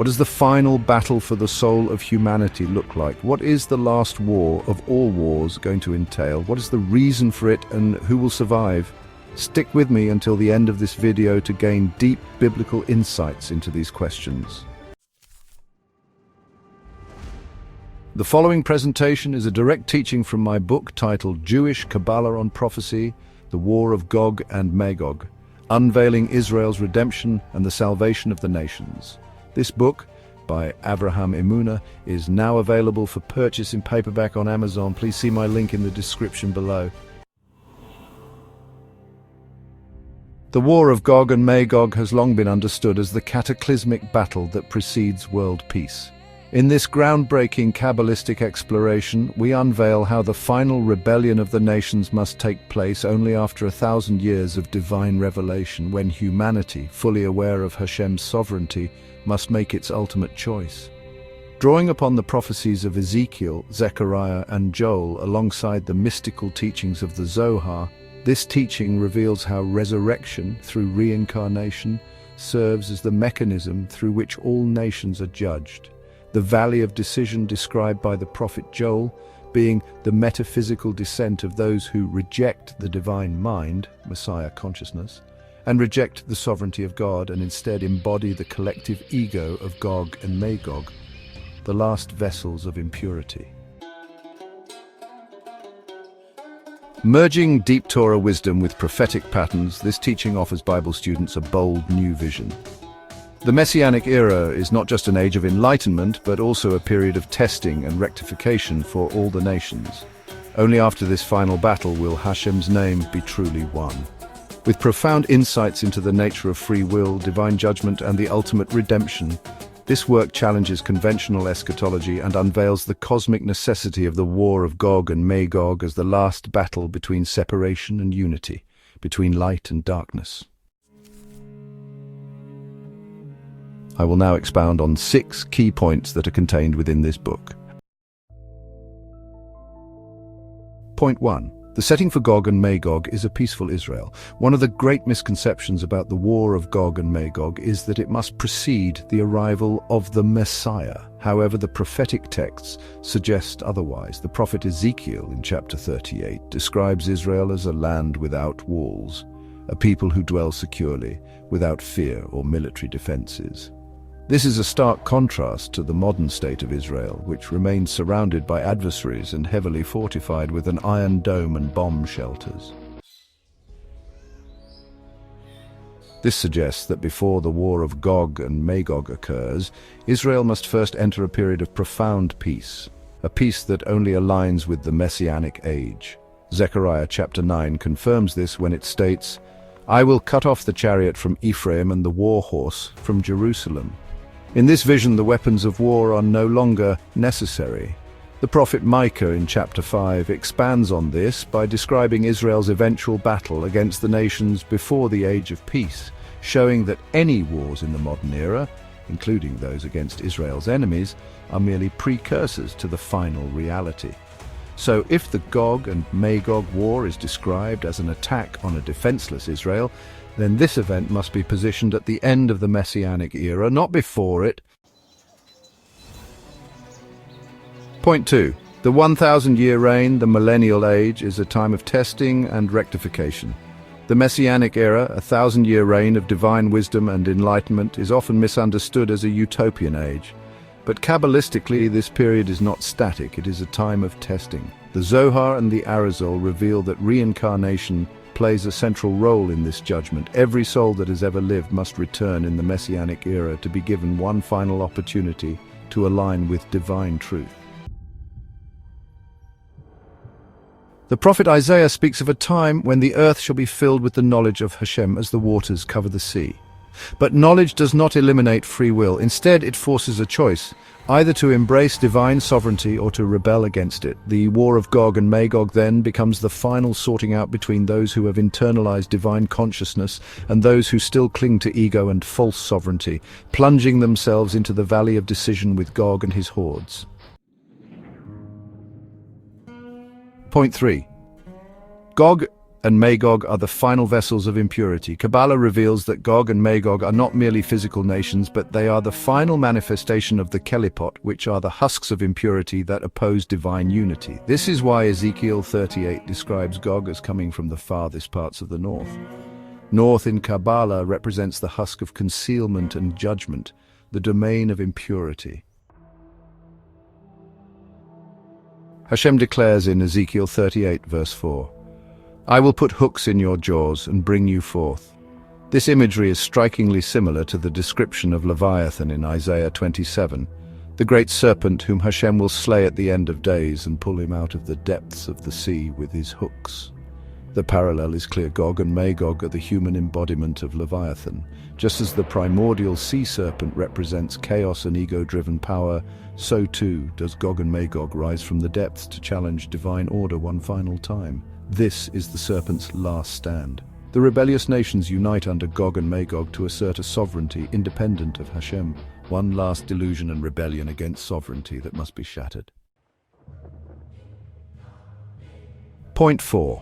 What does the final battle for the soul of humanity look like? What is the last war of all wars going to entail? What is the reason for it, and who will survive? Stick with me until the end of this video to gain deep biblical insights into these questions. The following presentation is a direct teaching from my book titled Jewish Kabbalah on Prophecy, The War of Gog and Magog, Unveiling Israel's Redemption and the Salvation of the Nations. This book, by Avraham Emuna, is now available for purchase in paperback on Amazon. Please see my link in the description below. The War of Gog and Magog has long been understood as the cataclysmic battle that precedes world peace. In this groundbreaking Kabbalistic exploration, we unveil how the final rebellion of the nations must take place only after 1,000 years of divine revelation, when humanity, fully aware of Hashem's sovereignty, must make its ultimate choice. Drawing upon the prophecies of Ezekiel, Zechariah, and Joel alongside the mystical teachings of the Zohar, this teaching reveals how resurrection through reincarnation serves as the mechanism through which all nations are judged. The valley of decision described by the prophet Joel being the metaphysical descent of those who reject the divine mind, Messiah consciousness, and reject the sovereignty of God and instead embody the collective ego of Gog and Magog, the last vessels of impurity. Merging deep Torah wisdom with prophetic patterns, this teaching offers Bible students a bold new vision. The Messianic era is not just an age of enlightenment, but also a period of testing and rectification for all the nations. Only after this final battle will Hashem's name be truly won. With profound insights into the nature of free will, divine judgment, and the ultimate redemption, this work challenges conventional eschatology and unveils the cosmic necessity of the War of Gog and Magog as the last battle between separation and unity, between light and darkness. I will now expound on 6 key points that are contained within this book. Point 1. The setting for Gog and Magog is a peaceful Israel. One of the great misconceptions about the War of Gog and Magog is that it must precede the arrival of the Messiah. However, the prophetic texts suggest otherwise. The prophet Ezekiel in chapter 38 describes Israel as a land without walls, a people who dwell securely, without fear or military defenses. This is a stark contrast to the modern state of Israel, which remains surrounded by adversaries and heavily fortified with an iron dome and bomb shelters. This suggests that before the War of Gog and Magog occurs, Israel must first enter a period of profound peace, a peace that only aligns with the Messianic age. Zechariah chapter 9 confirms this when it states, "I will cut off the chariot from Ephraim and the war horse from Jerusalem." In this vision, the weapons of war are no longer necessary. The prophet Micah in chapter 5 expands on this by describing Israel's eventual battle against the nations before the age of peace, showing that any wars in the modern era, including those against Israel's enemies, are merely precursors to the final reality. So if the Gog and Magog war is described as an attack on a defenseless Israel, then this event must be positioned at the end of the Messianic era, not before it. Point 2. The 1,000-year reign, the millennial age, is a time of testing and rectification. The Messianic era, a 1,000-year reign of divine wisdom and enlightenment, is often misunderstood as a utopian age. But Kabbalistically, this period is not static, it is a time of testing. The Zohar and the Arizal reveal that reincarnation plays a central role in this judgment. Every soul that has ever lived must return in the Messianic era to be given one final opportunity to align with divine truth. The prophet Isaiah speaks of a time when the earth shall be filled with the knowledge of Hashem as the waters cover the sea. But knowledge does not eliminate free will. Instead, it forces a choice, either to embrace divine sovereignty or to rebel against it. The War of Gog and Magog then becomes the final sorting out between those who have internalized divine consciousness and those who still cling to ego and false sovereignty, plunging themselves into the valley of decision with Gog and his hordes. Point 3. Gog and Magog are the final vessels of impurity. Kabbalah reveals that Gog and Magog are not merely physical nations, but they are the final manifestation of the Kelipot, which are the husks of impurity that oppose divine unity. This is why Ezekiel 38 describes Gog as coming from the farthest parts of the north. North in Kabbalah represents the husk of concealment and judgment, the domain of impurity. Hashem declares in Ezekiel 38 verse 4, "I will put hooks in your jaws and bring you forth." This imagery is strikingly similar to the description of Leviathan in Isaiah 27, the great serpent whom Hashem will slay at the end of days and pull him out of the depths of the sea with his hooks. The parallel is clear. Gog and Magog are the human embodiment of Leviathan. Just as the primordial sea serpent represents chaos and ego-driven power, so too does Gog and Magog rise from the depths to challenge divine order one final time. This is the serpent's last stand. The rebellious nations unite under Gog and Magog to assert a sovereignty independent of Hashem, one last delusion and rebellion against sovereignty that must be shattered. Point 4.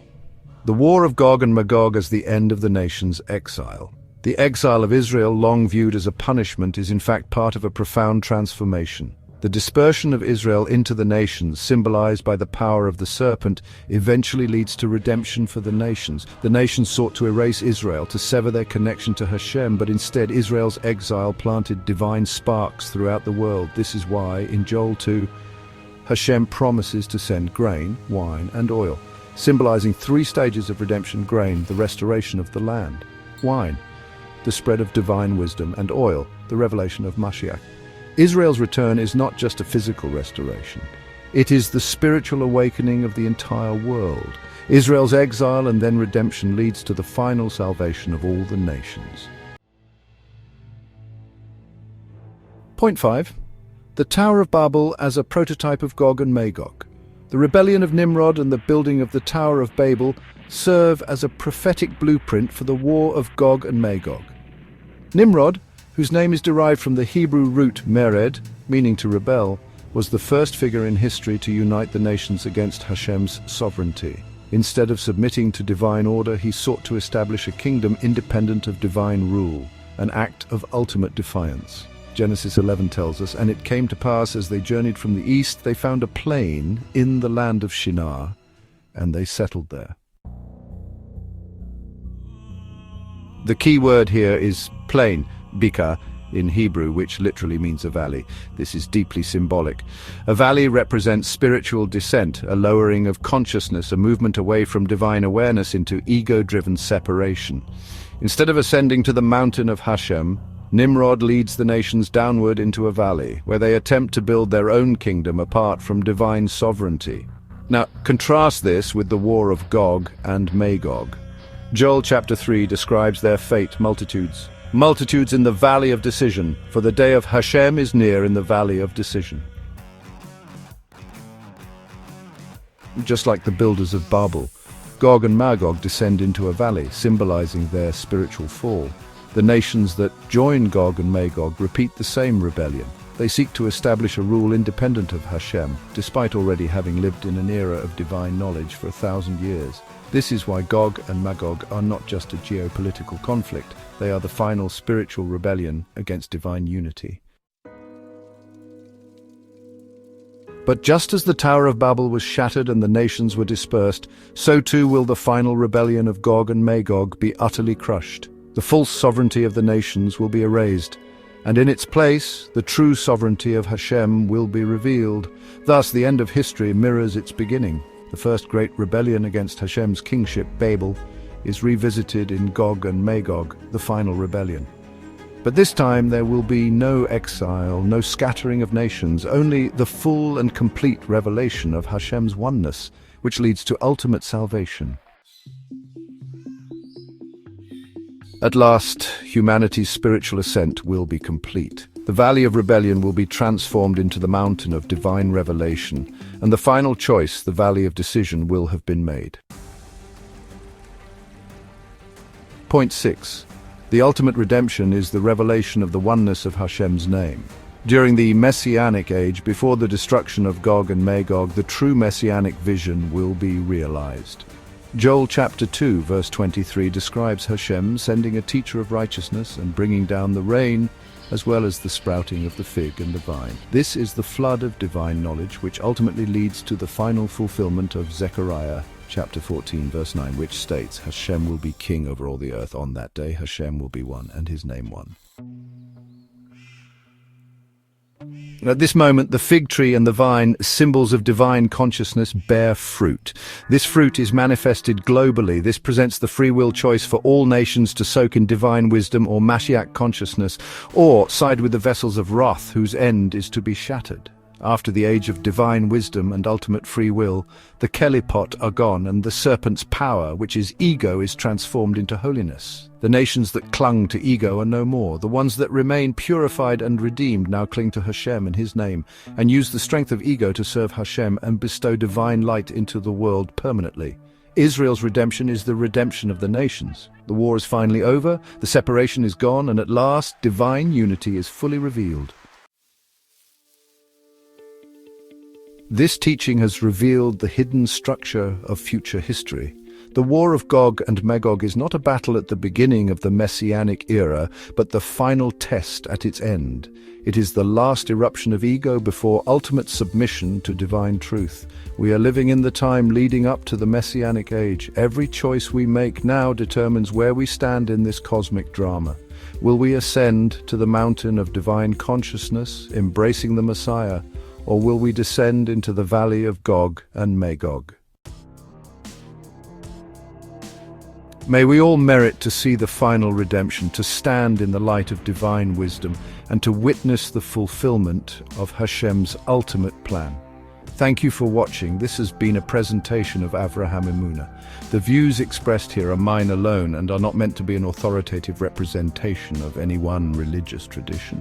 The War of Gog and Magog as the end of the nation's exile. The exile of Israel, long viewed as a punishment, is in fact part of a profound transformation. The dispersion of Israel into the nations, symbolized by the power of the serpent, eventually leads to redemption for the nations. The nations sought to erase Israel, to sever their connection to Hashem, but instead Israel's exile planted divine sparks throughout the world. This is why, in Joel 2, Hashem promises to send grain, wine, and oil, symbolizing three stages of redemption: grain, the restoration of the land; wine, the spread of divine wisdom; and oil, the revelation of Mashiach. Israel's return is not just a physical restoration. It is the spiritual awakening of the entire world. Israel's exile and then redemption leads to the final salvation of all the nations. Point 5. The Tower of Babel as a prototype of Gog and Magog. The rebellion of Nimrod and the building of the Tower of Babel serve as a prophetic blueprint for the war of Gog and Magog. Nimrod, whose name is derived from the Hebrew root mered, meaning to rebel, was the first figure in history to unite the nations against Hashem's sovereignty. Instead of submitting to divine order, he sought to establish a kingdom independent of divine rule, an act of ultimate defiance. Genesis 11 tells us, "And it came to pass, as they journeyed from the east, they found a plain in the land of Shinar, and they settled there." The key word here is plain, Bika, in Hebrew, which literally means a valley. This is deeply symbolic. A valley represents spiritual descent, a lowering of consciousness, a movement away from divine awareness into ego-driven separation. Instead of ascending to the mountain of Hashem, Nimrod leads the nations downward into a valley, where they attempt to build their own kingdom apart from divine sovereignty. Now, contrast this with the war of Gog and Magog. Joel chapter 3 describes their fate: multitudes in the valley of decision, for the day of Hashem is near in the valley of decision. Just like the builders of Babel, Gog and Magog descend into a valley, symbolizing their spiritual fall. The nations that join Gog and Magog repeat the same rebellion. They seek to establish a rule independent of Hashem, despite already having lived in an era of divine knowledge for 1,000 years. This is why Gog and Magog are not just a geopolitical conflict, they are the final spiritual rebellion against divine unity. But just as the Tower of Babel was shattered and the nations were dispersed, so too will the final rebellion of Gog and Magog be utterly crushed. The false sovereignty of the nations will be erased, and in its place, the true sovereignty of Hashem will be revealed. Thus, the end of history mirrors its beginning. The first great rebellion against Hashem's kingship, Babel, is revisited in Gog and Magog, the final rebellion. But this time there will be no exile, no scattering of nations, only the full and complete revelation of Hashem's oneness, which leads to ultimate salvation. At last, humanity's spiritual ascent will be complete. The valley of rebellion will be transformed into the mountain of divine revelation, and the final choice, the valley of decision, will have been made. Point 6. The ultimate redemption is the revelation of the oneness of Hashem's name. During the Messianic age, before the destruction of Gog and Magog, the true Messianic vision will be realized. Joel chapter 2 verse 23 describes Hashem sending a teacher of righteousness and bringing down the rain, as well as the sprouting of the fig and the vine. This is the flood of divine knowledge which ultimately leads to the final fulfillment of Zechariah chapter 14 verse 9, which states, Hashem will be king over all the earth. On that day Hashem will be one and his name one. At this moment, the fig tree and the vine, symbols of divine consciousness, bear fruit. This fruit is manifested globally. This presents the free will choice for all nations to soak in divine wisdom or Mashiach consciousness, or side with the vessels of wrath whose end is to be shattered. After the age of divine wisdom and ultimate free will, the kelipot are gone and the serpent's power, which is ego, is transformed into holiness. The nations that clung to ego are no more. The ones that remain purified and redeemed now cling to Hashem in his name and use the strength of ego to serve Hashem and bestow divine light into the world permanently. Israel's redemption is the redemption of the nations. The war is finally over, the separation is gone, and at last divine unity is fully revealed. This teaching has revealed the hidden structure of future history. The war of Gog and Magog is not a battle at the beginning of the Messianic era, but the final test at its end. It is the last eruption of ego before ultimate submission to divine truth. We are living in the time leading up to the Messianic age. Every choice we make now determines where we stand in this cosmic drama. Will we ascend to the mountain of divine consciousness, embracing the Messiah, or will we descend into the valley of Gog and Magog? May we all merit to see the final redemption, to stand in the light of divine wisdom, and to witness the fulfillment of Hashem's ultimate plan. Thank you for watching. This has been a presentation of Avraham Emunah. The views expressed here are mine alone and are not meant to be an authoritative representation of any one religious tradition.